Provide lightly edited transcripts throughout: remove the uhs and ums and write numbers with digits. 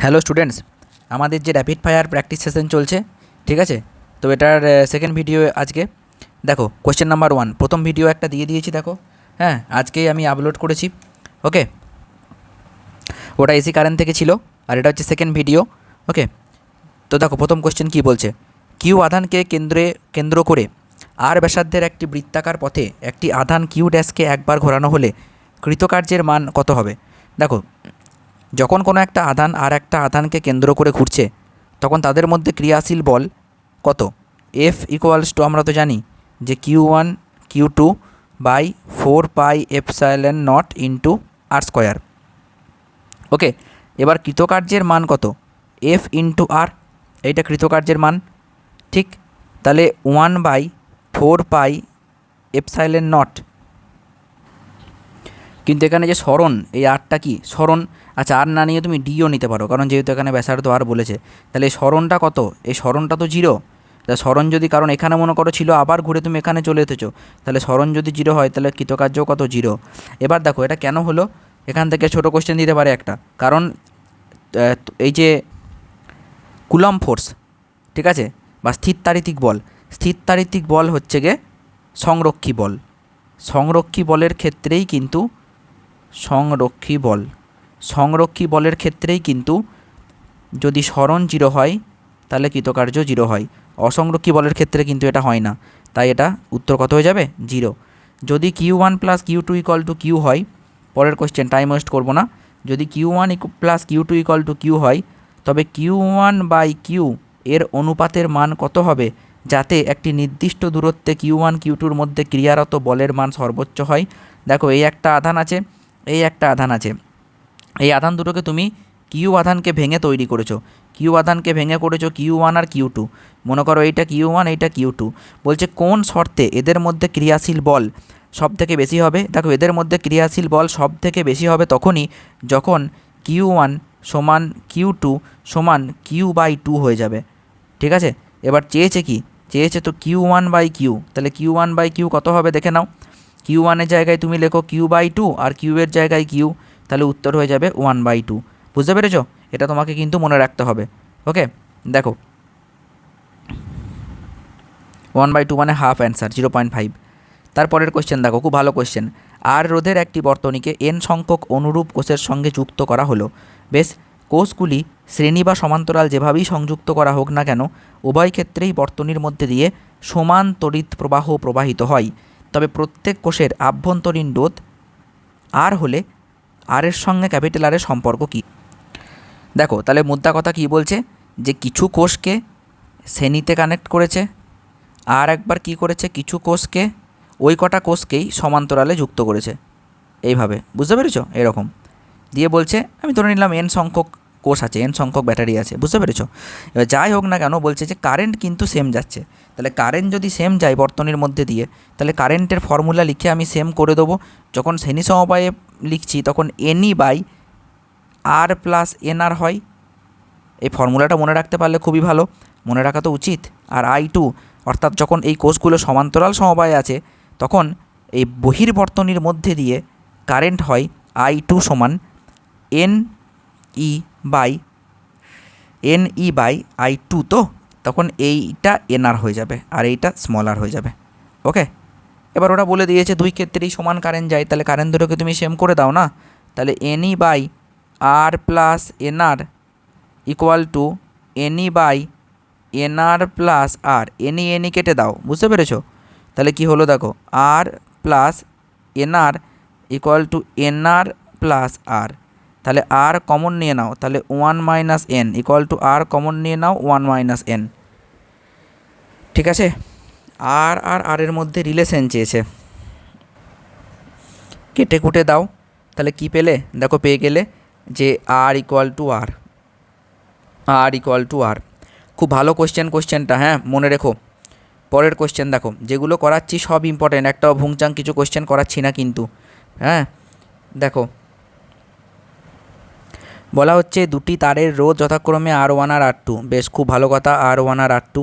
Hello students, আমাদের যে rapid fire practice session চলছে, ঠিক আছে? তো এটার সেকেন্ড ভিডিও আজকে। দেখো কোয়েশ্চেন নাম্বার 1 প্রথম ভিডিও একটা দিয়ে দিয়েছি, দেখো। হ্যাঁ, আজকেই আমি আপলোড করেছি। ওকে, ওটা এসি কারেন্ট থেকে ছিল, আর এটা হচ্ছে সেকেন্ড ভিডিও। ওকে, তো দেখো প্রথম কোয়েশ্চেন কী বলছে। কিউ আধানকে কেন্দ্র করে আর ব্যাসার্ধের একটি বৃত্তাকার পথে একটি আধান কিউ ড্যাশকে একবার ঘোরানো হলে কৃতকার্যের মান কত হবে? দেখো, যখন কোনো একটা আধান আর একটা আধানকে কেন্দ্র করে ঘুরছে, তখন তাদের মধ্যে ক্রিয়াশীল বল কত? এফ ইকুয়ালস টু, আমরা তো জানি যে Q1 Q2 by 4πε0 into r square. Okay, এবার কৃতকার্যের মান কত? এফ ইন্টু আর, এইটা কৃতকার্যের মান, ঠিক? তাহলে 1/4πε0। কিন্তু এখানে যে সরণ, এই আরটা কি সরণ? আচ্ছা, আর না নিয়ে তুমি ডিও নিতে পারো, কারণ যেহেতু এখানে ব্যাসার্ধ আর বলেছে। তাহলে এই সরণটা কত? এই সরণটা তো 0। তা সরণ যদি, কারণ এখানে মনে করো ছিল, আবার ঘুরে তুমি এখানে চলে এসেছো, তাহলে সরণ যদি 0 হয় তাহলে কৃতকার্য কত? 0। এবার দেখো এটা কেন হলো, এখান থেকে ছোটো কোশ্চেন দিতে পারে একটা, কারণ এই যে কুলম্ব ফোর্স, ঠিক আছে, বা স্থিরতারিতিক বল, স্থিরতারিতিক বল হচ্ছে গিয়ে সংরক্ষী বল। সংরক্ষী বলের ক্ষেত্রেই কিন্তু সংরক্ষী বলের ক্ষেত্রেই কিন্তু যদি সরণ 0 হয় তাহলে কৃতকার্য 0 হয়। অসংরক্ষী বলের ক্ষেত্রে কিন্তু এটা হয় না, তাই এটা উত্তর কত হয়ে যাবে? 0। যদি Q1 plus Q2 equal to Q হয়, পরের কোয়েশ্চেন, টাইম ওয়েস্ট করবো না। যদি Q1 plus Q2 equal to Q হয়, তবে Q1 বাই কিউ এর অনুপাতের মান কত হবে, যাতে একটি নির্দিষ্ট দূরত্বে Q1 Q2-র মধ্যে ক্রিয়ারত বলের মান সর্বোচ্চ হয়? দেখো, এই একটা আধান আছে, এই একটা আধান আছে, এই আধান দুটোকে তুমি কিউ আধানকে ভেঙে তৈরি করেছো, কিউ আধানকে ভেঙে করেছো Q1 আর Q2। মনে করো এইটা Q1, এইটা Q2। বলছে কোন শর্তে এদের মধ্যে ক্রিয়াশীল বল সব থেকে বেশি হবে? দেখো, এদের মধ্যে ক্রিয়াশীল বল সব থেকে বেশি হবে তখনই যখন Q1 সমান Q2 সমান Q/2 হয়ে যাবে, ঠিক আছে? এবার চেয়েছে কি? চেয়েছে তো Q1/Q, তাহলে Q1/Q কত হবে দেখে নাও। Q1-এর জায়গায় তুমি লেখো Q/2 আর Q-এর জায়গায় Q, তাহলে উত্তর হয়ে যাবে 1/2। বুঝতে পেরেছো? এটা তোমাকে কিন্তু মনে রাখতে হবে। ওকে, দেখো 1/2 মানে হাফ অ্যান্সার, 0.5। তারপরের কোশ্চেন দেখো, খুব ভালো কোশ্চেন। আর রোধের একটি বর্তনীকে n সংখ্যক অনুরূপ কোষের সঙ্গে যুক্ত করা হলো। বেশ, কোষগুলি শ্রেণী বা সমান্তরাল যেভাবেই সংযুক্ত করা হোক না কেন, উভয় ক্ষেত্রেই বর্তনীর মধ্যে দিয়ে সমান তড়িৎ প্রবাহ প্রবাহিত হয়। তবে প্রত্যেক কোষের আভ্যন্তরীণ রোধ আর হলে আর এর সঙ্গে ক্যাপিটাল আর এর সম্পর্ক কী? দেখো, তাহলে মুদ্রা কথা কী বলছে, যে কিছু কোষকে শ্রেণীতে কানেক্ট করেছে, আর একবার কি করেছে, কিছু কোষকে, ওই কটা কোষকেই সমান্তরালে যুক্ত করেছে, এইভাবে। বুঝতে পেরেছো? এরকম দিয়ে বলছে, আমি ধরে নিলাম n সংখ্যক কোষ আছে, n সংখ্যক ব্যাটারি আছে। বুঝতে পেরেছো? এবার যাই হোক না কেন, বলছে যে কারেন্ট কিন্তু সেম যাচ্ছে। তাহলে কারেন্ট যদি সেম যায় বর্তনীর মধ্যে দিয়ে, তাহলে কারেন্টের ফর্মুলা লিখে আমি সেম করে দেবো। যখন শ্রেণী সমবায়ে লিখছি তখন NE/R+NR হয়। এই ফর্মুলাটা মনে রাখতে পারলে খুবই ভালো, মনে রাখা তো উচিত। আর I2, অর্থাৎ যখন এই কোষগুলো সমান্তরাল সমবায়ে আছে, তখন এই বহির্বর্তনীর মধ্যে দিয়ে কারেন্ট হয় I2 সমান NE/I2, তো তখন এইটা NR হয়ে যাবে আর এইটা স্মল আর হয়ে যাবে। ওকে, এবার ওরা বলে দিয়েছে দুই ক্ষেত্রেই সমান কারেন্ট যায়, তাহলে কারেন্ট দুটোকে তুমি সেম করে দাও না। তাহলে NE/R+NR equal to NE/NR+R, NE কেটে দাও। বুঝতে পেরেছো? তাহলে কি হলো দেখো, R+NR ইকুয়াল টু NR+R। তাহলে R কমন নিয়ে নাও, তাহলে 1 - n equal to R common নিয়ে নাও 1 - n। ঠিক আছে, আর আর এর মধ্যে রিলেশন চেয়েছে, কেটে কুটে দাও। তাহলে কি পেলে? দেখো, পেয়ে গেলে যে R ইকুয়াল টু R। খুব ভালো কোশ্চেনটা, হ্যাঁ মনে রেখো। পরের কোশ্চেন দেখো, যেগুলো করাচ্ছি সব ইম্পর্টেন্ট, একটাও ভুংচাং কিছু কোশ্চেন করাচ্ছি না কিন্তু। হ্যাঁ, দেখো বলা হচ্ছে দুটি তারের রোধ যথাক্রমে R1 আর R2। বেশ, খুব ভালো কথা, R1 আর R2।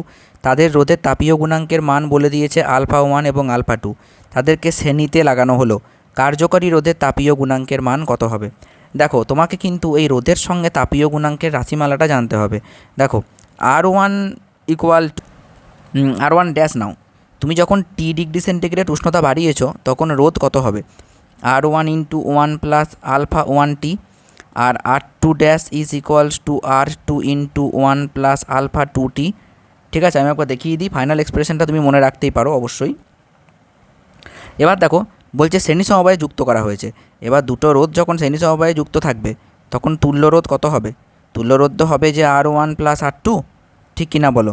তাদের রোধের তাপীয় গুণাঙ্কের মান বলে দিয়েছে α1 এবং α2। তাদেরকে শ্রেণীতে লাগানো হলো, কার্যকরী রোধের তাপীয় গুণাঙ্কের মান কত হবে? দেখো তোমাকে কিন্তু এই রোধের সঙ্গে তাপীয় গুণাঙ্কের রাশিমালাটা জানতে হবে। দেখো R1 ইকুয়াল R1 ড্যাশ নাও, তুমি যখন টি ডিগ্রি সেন্টিগ্রেড উষ্ণতা বাড়িয়েছো তখন রোধ কত হবে? R1 into 1 plus alpha 1T, আর R2 dash is equals to R2 into 1 plus alpha 2T। ঠিক আছে, আমি একবার দেখিয়ে দিই, ফাইনাল এক্সপ্রেশনটা তুমি মনে রাখতেই পারো অবশ্যই। এবার দেখো বলছে শ্রেণী সমবায়ে যুক্ত করা হয়েছে। এবার দুটো রোধ যখন শ্রেণী সমবায়ে যুক্ত থাকবে তখন তুল্য রোধ কত হবে? তুল্য রোধ তো হবে যে R1 প্লাস R2, ঠিক কিনা বলো?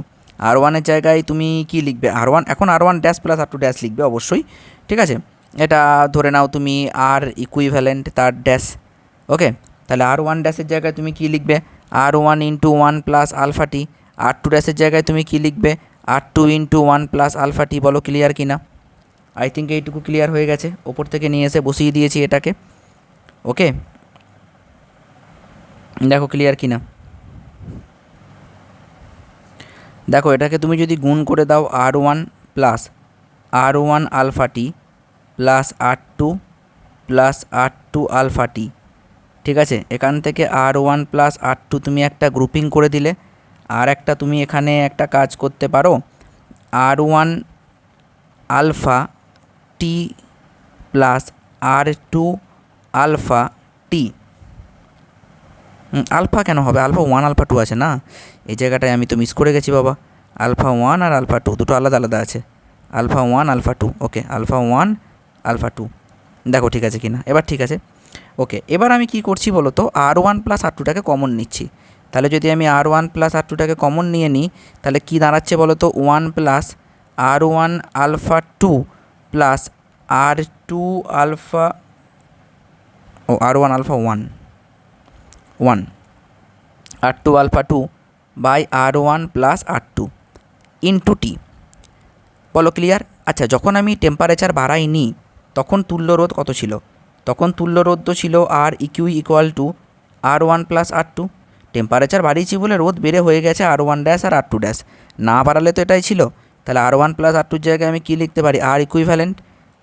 R1-এর জায়গায় তুমি কি লিখবে? R1 এখন R1 dash plus R2 dash লিখবে অবশ্যই, ঠিক আছে। এটা ধরে নাও তুমি R ইকুইভ্যালেন্ট তার ড্যাশ, ওকে। তাহলে R1 ড্যাশের জায়গায় তুমি কি লিখবে? R1 ইন্টু 1 প্লাস আলফা টি। R2 ড্যাশের জায়গায় তুমি কি লিখবে? R2 ইন্টু 1 প্লাস আলফা টি। বলো ক্লিয়ার কিনা? আই থিঙ্ক এইটুকু ক্লিয়ার হয়ে গেছে, ওপর থেকে নিয়ে এসে বসিয়ে দিয়েছি এটাকে, ওকে। দেখো ক্লিয়ার কিনা, দেখো এটাকে তুমি যদি গুণ করে দাও R1 plus R1 alpha T plus R2 plus R2 alpha T, ঠিক আছে। এখান থেকে R1 প্লাস R2 তুমি একটা গ্রুপিং করে দিলে, আর একটা তুমি এখানে একটা কাজ করতে পারো, R1 alpha T plus R2 alpha T. Alpha কেন হবে? আলফা 1 আলফা 2 আছে না, এই জায়গাটায় আমি তো মিস করে গেছি বাবা। আলফা 1 আর আলফা 2 দুটো আলাদা আলাদা আছে, আলফা 1 আলফা 2, ওকে। আলফা 1 আলফা 2, দেখো ঠিক আছে কিনা, এবার ঠিক আছে, ওকে। এবার আমি কি করছি বলো তো, R1 প্লাস R2টাকে কমন নিচ্ছি। তাহলে যদি আমি R1 প্লাস R2টাকে কমন নিয়ে নিই তাহলে কি দাঁড়াচ্ছে বলো তো? 1 plus R1 alpha 2 plus R2 alpha, ও R1 alpha 1 R2 alpha 2 by R1 plus R2 into t. বলো ক্লিয়ার? আচ্ছা, যখন আমি টেম্পারেচার বাড়াইনি তখন তুল্য রোধ কত ছিল? তখন তুল্য রোধ তো ছিল r eq equal to R1 plus R2। Temperature বাড়িয়েছি বলে রোধ বেড়ে হয়ে গেছে R1 ড্যাশ আর R2 ড্যাশ, না বাড়ালে তো এটাই ছিল। তাহলে R1 প্লাস R2-র জায়গায় আমি কী লিখতে পারি? আর ইকুইভ্যালেন্ট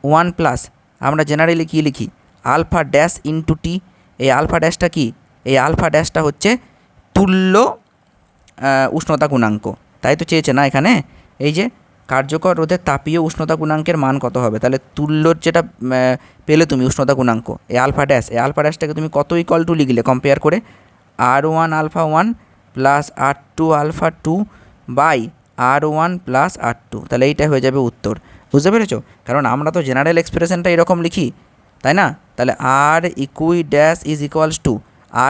1 প্লাস, আমরা জেনারেলি কী লিখি? Alpha dash into T. এই আলফা ড্যাশটা কি? এই আলফা ড্যাশটা হচ্ছে তুল্য উষ্ণতা গুণাঙ্ক, তাই তো চেয়েছে না এখানে? এই যে কার্যকর রোধের তাপীয় উষ্ণতা গুণাঙ্কের মান কত হবে? তাহলে তুল্যর যেটা পেলে তুমি উষ্ণতা গুণাঙ্ক, এই আলফা ড্যাশ, এই আলফা ড্যাশটাকে তুমি কত ইকুয়াল টু লিখলে কম্পেয়ার করে? R1 alpha 1 plus R2 alpha 2 by R1 plus R2। তাহলে এইটা হয়ে যাবে উত্তর, বুঝতে পেরেছো? কারণ আমরা তো জেনারেল এক্সপ্রেশনটা এরকম লিখি, তাই না? তাহলে R eq dash is equals to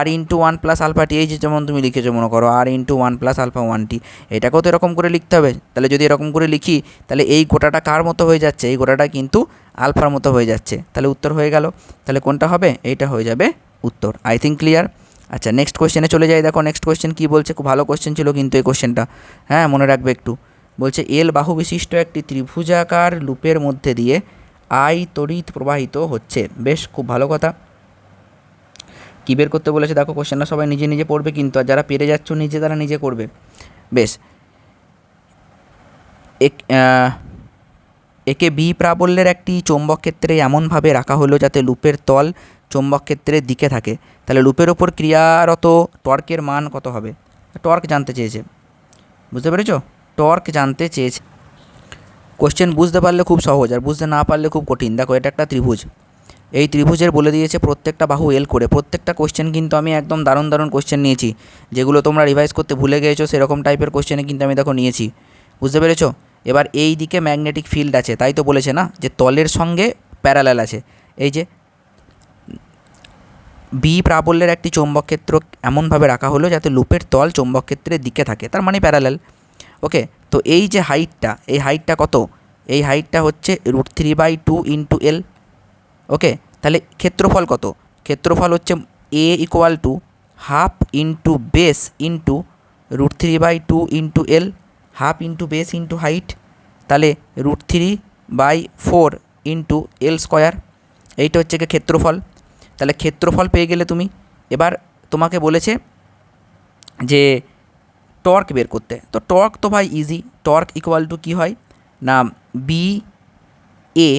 R into 1 plus alpha t, এই যে যেমন তুমি লিখেছো মনে করো R into 1 plus alpha 1T, এটাকেও তো এরকম করে লিখতে হবে। তাহলে যদি এরকম করে লিখি তাহলে এই গোটাটা কার মতো হয়ে যাচ্ছে? এই গোটাটা কিন্তু আলফার মতো হয়ে যাচ্ছে, তাহলে উত্তর হয়ে গেল। তাহলে কোনটা হবে? এইটা হয়ে যাবে উত্তর। I think clear. আচ্ছা, নেক্সট কোয়েশ্চেনে চলে যাই। দেখো নেক্সট কোয়েশ্চেন কী বলছে, খুব ভালো কোয়েশ্চেন ছিল কিন্তু এই কোয়েশ্চেনটা, হ্যাঁ মনে রাখবে একটু। বলছে এল বাহু বিশিষ্ট একটি ত্রিভুজাকার লুপের মধ্যে দিয়ে আই তড়িৎ প্রবাহিত হচ্ছে। বেশ, খুব ভালো কথা। কী বের করতে বলেছে দেখো, কোশ্চেনটা সবাই নিজে নিজে পড়বে কিন্তু, আর যারা পেরে যাচ্ছ নিজে তারা নিজে করবে। বেশ, একে বি প্রাবল্যের একটি চৌম্বক ক্ষেত্রে এমনভাবে রাখা হলো যাতে লুপের তল চৌম্বক ক্ষেত্রের দিকে থাকে। তাহলে লুপের ওপর ক্রিয়ারত টর্কের মান কত হবে? টর্ক জানতে চেয়েছে, বুঝতে পেরেছো? টর্ক জানতে চেয়েছে। কোশ্চেন বুঝতে পারলে খুব সহজ, আর বুঝতে না পারলে খুব কঠিন। দেখো এটা একটা ত্রিভুজ, এই ত্রিভুজের বলে দিয়েছে প্রত্যেকটা বাহু এল করে। প্রত্যেকটা কোশ্চেন কিন্তু আমি একদম দারুণ দারুণ কোশ্চেন নিয়েছি, যেগুলো তোমরা রিভাইজ করতে ভুলে গিয়েছো সেরকম টাইপের কোশ্চেনে কিন্তু আমি দেখো নিয়েছি, বুঝতে পেরেছো? এবার এই দিকে ম্যাগনেটিক ফিল্ড আছে, তাই তো বলেছে না যে তলের সঙ্গে প্যারালাল আছে। এই যে বি প্রাবল্যের একটি চৌম্বক ক্ষেত্র এমনভাবে রাখা হলো যাতে লুপের তল চৌম্বক ক্ষেত্রের দিকে থাকে, তার মানে প্যারালাল, ওকে। তো এই যে হাইটটা, এই হাইটটা কত? এই হাইটটা হচ্ছে √3/2 ইন্টু এল, ওকে। তাহলে ক্ষেত্রফল কত? ক্ষেত্রফল হচ্ছে a equal to half into base into √3/2 into l, half into base into height, তাহলে √3/4 ইন্টু এল স্কোয়ার, এইটা হচ্ছে কি ক্ষেত্রফল। তাহলে ক্ষেত্রফল পেয়ে গেলে তুমি, এবার তোমাকে বলেছে যে টর্ক বের করতে। তো টর্ক তো ভাই ইজি, টর্ক ইকুয়াল টু কী হয় না বি এ,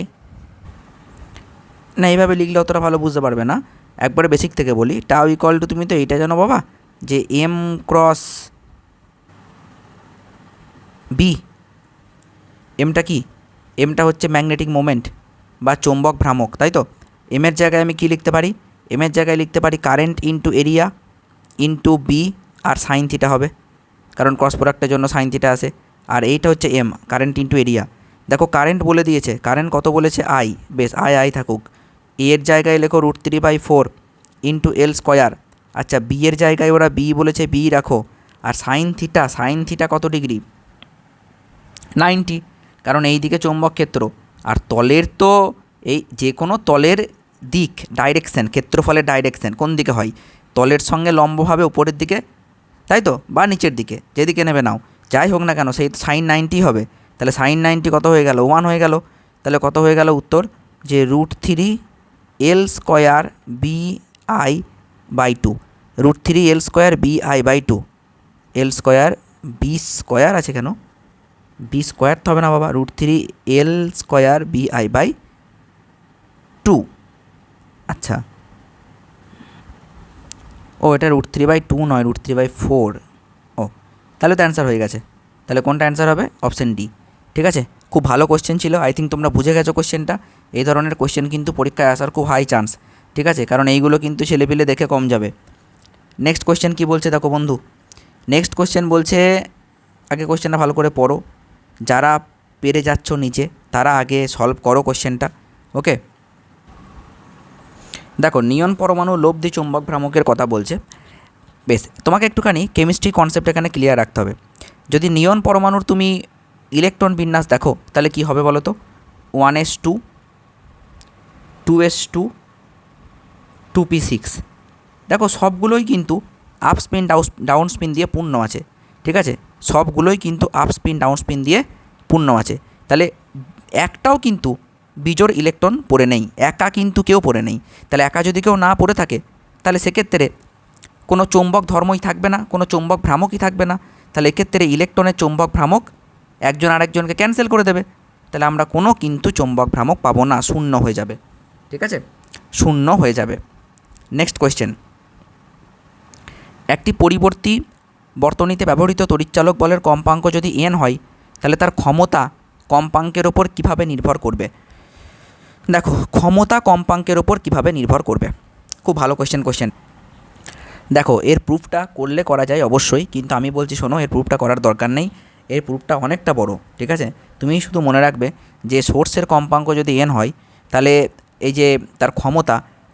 না এইভাবে লিখলে অতটা ভালো বুঝতে পারবে না। একবারে বেসিক থেকে বলি, টাউ ইকুয়াল টু, তুমি তো এইটা জানো বাবা, যে এম ক্রস বি। এমটা কি? এমটা হচ্ছে ম্যাগনেটিক মোমেন্ট বা চৌম্বক ভ্রামক, তাই তো? এমের জায়গায় আমি কি লিখতে পারি? এমের জায়গায় লিখতে পারি current into area into b, আর সাইন থিটা হবে, কারণ ক্রস প্রোডাক্টের জন্য সাইন থিটা আসে। আর এইটা হচ্ছে এম, কারেন্ট ইন্টু এরিয়া। দেখো কারেন্ট বলে দিয়েছে, কারেন্ট কত বলেছে? আই। বেশ, আই থাকুক। এর জায়গায় লেখো √3/4 ইন্টু এল স্কোয়ার। আচ্ছা, বি এর জায়গায় ওরা বি বলেছে, বি রাখো। আর সাইন থিটা কত ডিগ্রি? 90, কারণ এই দিকে চৌম্বক ক্ষেত্র। আর তলের তো এই যে কোনো তলের দিক, ডাইরেকশন, ক্ষেত্রফলের ডাইরেকশন কোন দিকে হয়? তলের সঙ্গে লম্বভাবে উপরের দিকে, তাই তো, বা নিচের দিকে, যেদিকে নেবে নাও, যাই হোক না কেন, সেই তো সাইন 90 হবে। তাহলে সাইন 90 কত হয়ে গেল? 1 হয়ে গেল। তাহলে কত হয়ে গেল উত্তর? যে √3 L² BI/2, √3 L² BI/2, L² B² আছে কেন? B² তো হবে না বাবা, √3 L² BI/2। আচ্ছা, ও এটা √3/2 নয়, √3/4। ও, তাহলে তো অ্যান্সার হয়ে গেছে। তাহলে কোনটা অ্যান্সার হবে? Option D. ঠিক আছে, খুব ভালো কোশ্চেন ছিল। আই থিঙ্ক তোমরা বুঝে গেছো কোশ্চেনটা। এই ধরনের কোশ্চেন কিন্তু পরীক্ষায় আসার খুব হাই চান্স। ঠিক আছে, কারণ এইগুলো কিন্তু ছেলেপিলে দেখে কম যাবে। নেক্সট কোশ্চেন কী বলছে দেখো বন্ধু। নেক্সট কোশ্চেন বলছে, আগে কোশ্চেনটা ভালো করে পড়ো, যারা পেরে যাচ্ছ নিচে তারা আগে সলভ করো কোশ্চেনটা। ওকে, দেখো নিয়ন পরমাণু লব্ধি চুম্বক ভ্রামকের কথা বলছে। বেশ, তোমাকে একটুখানি কেমিস্ট্রি কনসেপ্ট এখানে ক্লিয়ার রাখতে হবে। যদি নিয়ন পরমাণুর তুমি ইলেকট্রন বিন্যাস দেখো, তাহলে কি হবে বলো তো? 1s2, 2s2, 2p6। দেখো সবগুলোই কিন্তু আপ স্পিন ডাউন স্পিন দিয়ে পূর্ণ আছে। ঠিক আছে, সবগুলোই কিন্তু আপ স্পিন ডাউন স্পিন দিয়ে পূর্ণ আছে। তাহলে একটাও কিন্তু বিজোড় ইলেকট্রন পড়ে নেই, একা কিন্তু কেউ পড়ে নেই। তাহলে একা যদি কেউ না পড়ে থাকে, তাহলে সেক্ষেত্রে কোনো চৌম্বক ধর্মই থাকবে না, কোনো চৌম্বক ভ্রামকই থাকবে না। তাহলে এক্ষেত্রে ইলেকট্রনের চৌম্বক ভ্রামক একজন আরেকজনকে ক্যান্সেল করে দেবে। তাহলে আমরা কোনো কিন্তু চৌম্বক ভ্রামক পাবো না, শূন্য হয়ে যাবে। ঠিক আছে, শূন্য হয়ে যাবে। নেক্সট কোয়েশ্চেন, একটি পরিবর্তী বর্তনীতে ব্যবহৃত তড়িৎচালক বলের কম্পাঙ্ক যদি n হয়, তাহলে তার ক্ষমতা কম্পাঙ্কের ওপর কীভাবে নির্ভর করবে? দেখো, ক্ষমতা কম্পাঙ্কের ওপর কীভাবে নির্ভর করবে? খুব ভালো কোয়েশ্চেন। দেখো, এর প্রুফটা করলে করা যায় অবশ্যই, কিন্তু আমি বলছি শোনো, এর প্রুফটা করার দরকার নেই। এর প্রুফটা অনেকটা বড়। ঠিক আছে, তুমি শুধু মনে রাখবে যে সোর্সের কম্পাঙ্ক যদি n হয়, তাহলে এই যে তার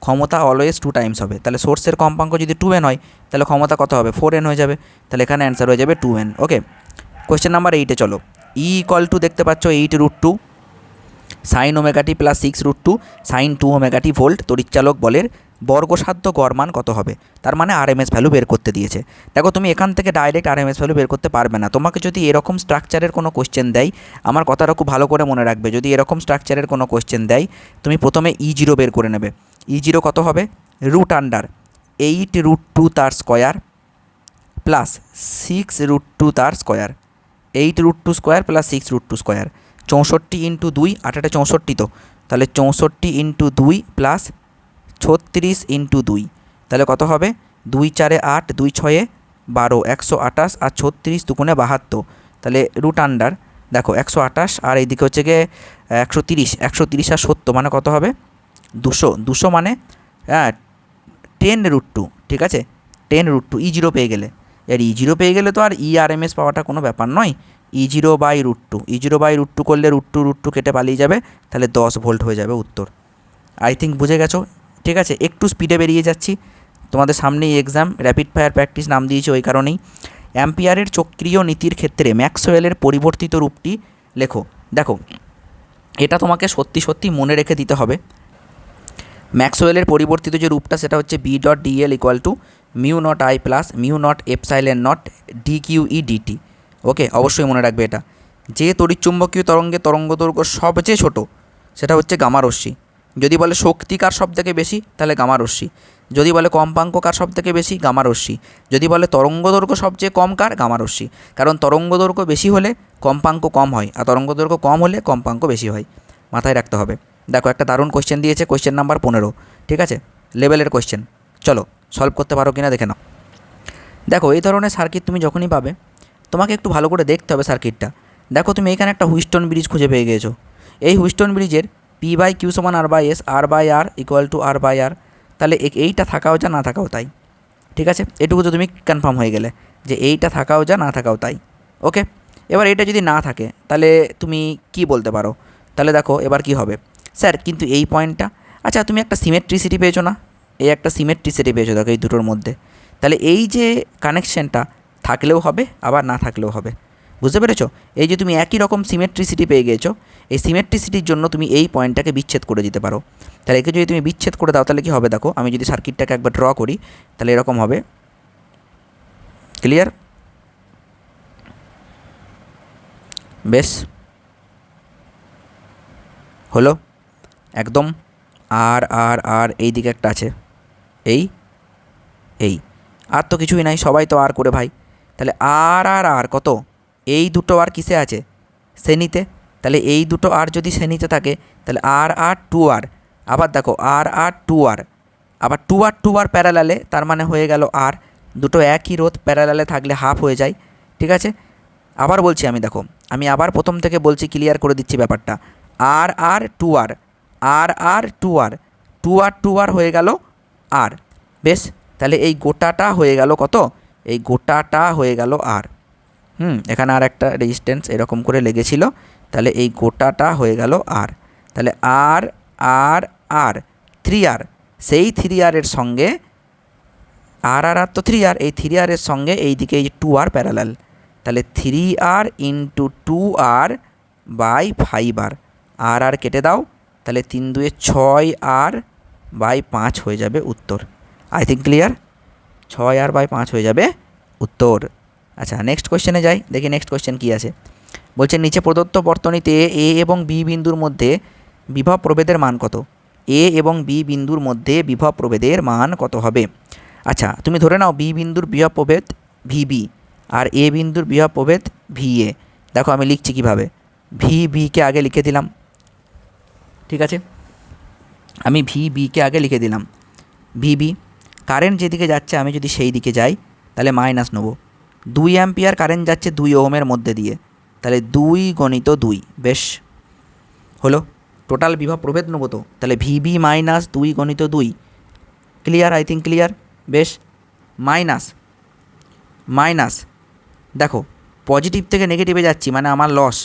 ক্ষমতা অলওয়েজ 2 টাইমস হবে। তাহলে সোর্সের কম্পাঙ্ক যদি 2n হয়, তাহলে ক্ষমতা কত হবে? 4n হয়ে যাবে। তাহলে এখানে অ্যান্সার হয়ে যাবে 2n। ওকে, কোয়েশ্চেন নাম্বার 8-এ চলো। E= দেখতে পাচ্ছ 8√2 sin ω t plus 6√2 sin 2ω t volt তড়িৎচালক বলের বর্গসাধ্য গড় মান কত হবে? তার মানে আরএমএস ভ্যালু বের করতে দিয়েছে। দেখো, তুমি এখান থেকে ডাইরেক্ট আরএমএস ভ্যালু বের করতে পারবে না। তোমাকে যদি এরকম স্ট্রাকচারের কোনো কোশ্চেন দেয়, আমার কথাটা খুব ভালো করে মনে রাখবে, যদি এরকম স্ট্রাকচারের কোনো কোশ্চেন দেয়, তুমি প্রথমে E0 বের করে নেবে। E0 কত হবে? √8√2 তার স্কোয়ার প্লাস 6√2 তার square, 8√2 square plus 6√2 square, 64 into 2, 8 64 তো, তাহলে 64 ইন্টু 2 প্লাস 36 ইন্টু 2, তাহলে কত হবে? 2 4 8, 2 6 12, 128 আর 36 2 72, তাহলে √, দেখো 128 আর এইদিকে হচ্ছে গিয়ে 130 আর 70 মানে কত হবে? 200 মানে 10√2। ঠিক আছে, 10√2 E0 পেয়ে গেলে। আর E0 পেয়ে গেলে তো আর ERMS পাওয়াটা কোনো ব্যাপার নয়। E0/√2 করলে √2 কেটে পালিয়ে যাবে, তাহলে 10 ভোল্ট হয়ে যাবে উত্তর। আই থিঙ্ক বুঝে গেছো। ঠিক আছে, একটু স্পিডে বেরিয়ে যাচ্ছি, তোমাদের সামনেই এক্সাম, র্যাপিড ফায়ার প্র্যাকটিস নাম দিয়েছি ওই কারণেই। অ্যাম্পিয়ারের চক্রীয় নীতির ক্ষেত্রে ম্যাক্সওয়েলের পরিবর্তিত রূপটি লেখো। দেখো, এটা তোমাকে সত্যি মনে রেখে দিতে হবে। ম্যাক্সওয়েলের পরিবর্তিত যে রূপটা, সেটা হচ্ছে B.dl = μ0I plus μ0ε0 dQE dt। ওকে, অবশ্যই মনে রাখবে এটা। যে তড়িৎচুম্বকীয় তরঙ্গের তরঙ্গদৈর্ঘ্য সবচেয়ে ছোট, সেটা হচ্ছে গামা রশ্মি। যদি বলে শক্তি কার সব থেকে বেশি, তাহলে গামা রশ্মি। যদি বলে কম্পাঙ্ক কার সব থেকে বেশি, গামা রশ্মি। যদি বলে তরঙ্গদৈর্ঘ্য সবচেয়ে কম কার, গামা রশ্মি। কারণ তরঙ্গদৈর্ঘ্য বেশি হলে কম্পাঙ্ক কম হয়, আর তরঙ্গদৈর্ঘ্য কম হলে কম্পাঙ্ক বেশি হয়। মাথায় রাখতে হবে। দেখো, একটা দারুণ কোয়েশ্চেন দিয়েছে, কোয়েশ্চেন নাম্বার 15। ঠিক আছে, লেভেলের কোয়েশ্চেন। চলো সলভ করতে পারো কিনা দেখে নাও। দেখো এই ধরনের সার্কিট তুমি যখনই পাবে তোমাকে একটু ভালো করে দেখতে হবে সার্কিটটা। দেখো তুমি এখানে একটা হুইস্টন ব্রিজ খুঁজে পেয়ে গেছো। এই হুইস্টন ব্রিজের পি বাই কিউ সমান r by s, r by r equal to r by r, তাহলে এইটা থাকাও যা না থাকাও তাই। ঠিক আছে, এটুকু তো তুমি কনফার্ম হয়ে গেলে যে এইটা থাকাও যা না থাকাও তাই। ওকে, এবার এটা যদি না থাকে তাহলে তুমি কি বলতে পারো? তাহলে দেখো এবার কি হবে, স্যার কিন্তু এই পয়েন্টটা, আচ্ছা তুমি একটা সিমেট্রিসিটি পেয়েছো না, এই একটা সিমেট্রিসিটি পেয়েছো দেখো এই দুটোর মধ্যে, তাহলে এই যে কানেকশানটা থাকলেও হবে আবার না থাকলেও হবে। বুঝতে পেরেছো? এই যে তুমি একই রকম সিমেট্রিসিটি পেয়ে গেছো, এই সিমেট্রিসিটির জন্য তুমি এই পয়েন্টটাকে বিচ্ছেদ করে দিতে পারো। তাহলে একে যদি তুমি বিচ্ছেদ করে দাও তাহলে কী হবে দেখো, আমি যদি সার্কিটটাকে একবার ড্র করি তাহলে এরকম হবে। ক্লিয়ার? বেশ হলো একদম। আর আর আর এই দিকে একটা আছে, এই এই আর তো কিছুই নাই, সবাই তো আর করে ভাই। তাহলে আর আর আর কত, এই দুটো আর কিসে আছে? শ্রেণীতে। তাহলে এই দুটো আর যদি শ্রেণীতে থাকে তাহলে আর আর টু আর, আবার দেখো আর আর টু আর, আবার টু আর প্যারালালে, তার মানে হয়ে গেল আর, দুটো একই রোধ প্যারালালে থাকলে হাফ হয়ে যায়। ঠিক আছে, আবার বলছি আমি, দেখো আমি আবার প্রথম থেকে বলছি, ক্লিয়ার করে দিচ্ছি ব্যাপারটা। আর আর টু আর, আর আর টু আর, টু আর হয়ে গেল আর। বেশ, তাহলে এই গোটাটা হয়ে গেল কত? এই গোটাটা হয়ে গেল আর। এখানে আর একটা রেজিস্ট্যান্স এরকম করে লেগেছিল, তাহলে এই গোটাটা হয়ে গেল আর। তাহলে আর আর আর থ্রি আর, সেই থ্রি আরের সঙ্গে আর আর আর তো থ্রি আর, এই থ্রি আরের সঙ্গে এই দিকে এই টু আর প্যারালাল, তাহলে three r into two r by five r, আর আর কেটে দাও, তাহলে তিন দুয়ে ছয় আর বাই পাঁচ হয়ে যাবে উত্তর। আই থিঙ্ক ক্লিয়ার, ছয় আর বাই পাঁচ হয়ে যাবে উত্তর। আচ্ছা নেক্সট কোয়েশ্চেনে যাই, দেখি নেক্সট কোয়েশ্চেন কী আছে। বলছে নিচে প্রদত্ত বর্তনীতে এ এবং বি বিন্দুর মধ্যে বিভব প্রভেদের মান কত? এ এবং বি বিন্দুর মধ্যে বিভব প্রভেদের মান কত হবে? আচ্ছা তুমি ধরে নাও বি বিন্দুর বিভব প্রভেদ ভিবি আর এ বিন্দুর বিভব প্রভেদ ভিএ। দেখো আমি লিখছি কীভাবে, ভিবিকে আগে লিখে দিলাম। ঠিক আছে, আমি ভিবিকে আগে লিখে দিলাম। ভিবি কারেন্ট যেদিকে যাচ্ছে আমি যদি সেই দিকে যাই তাহলে মাইনাস নেব। 2 অ্যাম্পিয়ার কারেন্ট যাচ্ছে 2 ওহমের মধ্যে দিয়ে, তাহলে 2 গণিত 2। বেশ হলো, টোটাল বিভব প্রভেদ নেবো তো, তাহলে ভিবি মাইনাস 2 গণিত 2। ক্লিয়ার? I think clear. বেশ, মাইনাস মাইনাস, দেখো পজিটিভ থেকে নেগেটিভে যাচ্ছি মানে আমার লস,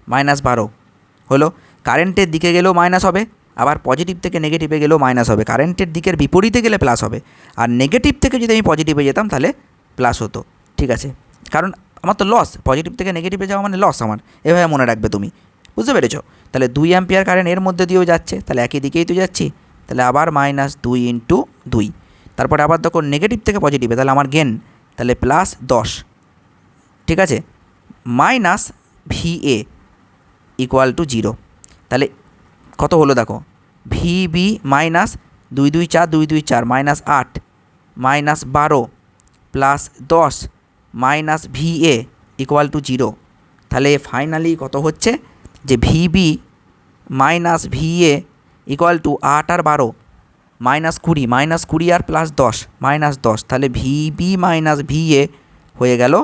-12 হলো। কারেন্টের দিকে গেলেও মাইনাস হবে, আবার পজিটিভ থেকে নেগেটিভে গেলেও মাইনাস হবে। কারেন্টের দিকের বিপরীতে গেলে প্লাস হবে, আর নেগেটিভ থেকে যদি আমি পজিটিভে যেতাম তাহলে প্লাস হতো। ঠিক আছে, কারণ আমার তো লস, পজিটিভ থেকে নেগেটিভে যাওয়া মানে লস আমার, এভাবে মনে রাখবে তুমি। বুঝতে পেরেছো? তাহলে 2 অ্যাম্পিয়ার কারেন্ট এর মধ্যে দিয়েও যাচ্ছে, তাহলে একই দিকেই তো যাচ্ছি, তাহলে আবার -2 ইন্টু 2, তারপরে আবার দেখো নেগেটিভ থেকে পজিটিভে, তাহলে আমার গেন, তাহলে +10। ঠিক আছে, মাইনাস ভিএ ইকুয়াল টু 0। তাহলে কত হলো দেখো, VB minus 2 2 4 2 2 4 -8 -12 +10 minus VA equal to 0। তাহলে ফাইনালি কত হচ্ছে যে VB minus VA equal to 8 আর 12 -20 আর +10 -10, তাহলে ভিবি মাইনাস ভিএ হয়ে গেল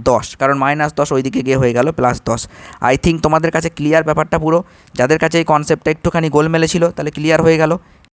10, কারণ -10 ওইদিকে গিয়ে হয়ে গেল +10। আই থিঙ্ক তোমাদের কাছে ক্লিয়ার ব্যাপারটা পুরো। যাদের কাছে এই কনসেপ্টটা একটুখানি গোলমেলে ছিল তাহলে ক্লিয়ার হয়ে গেল।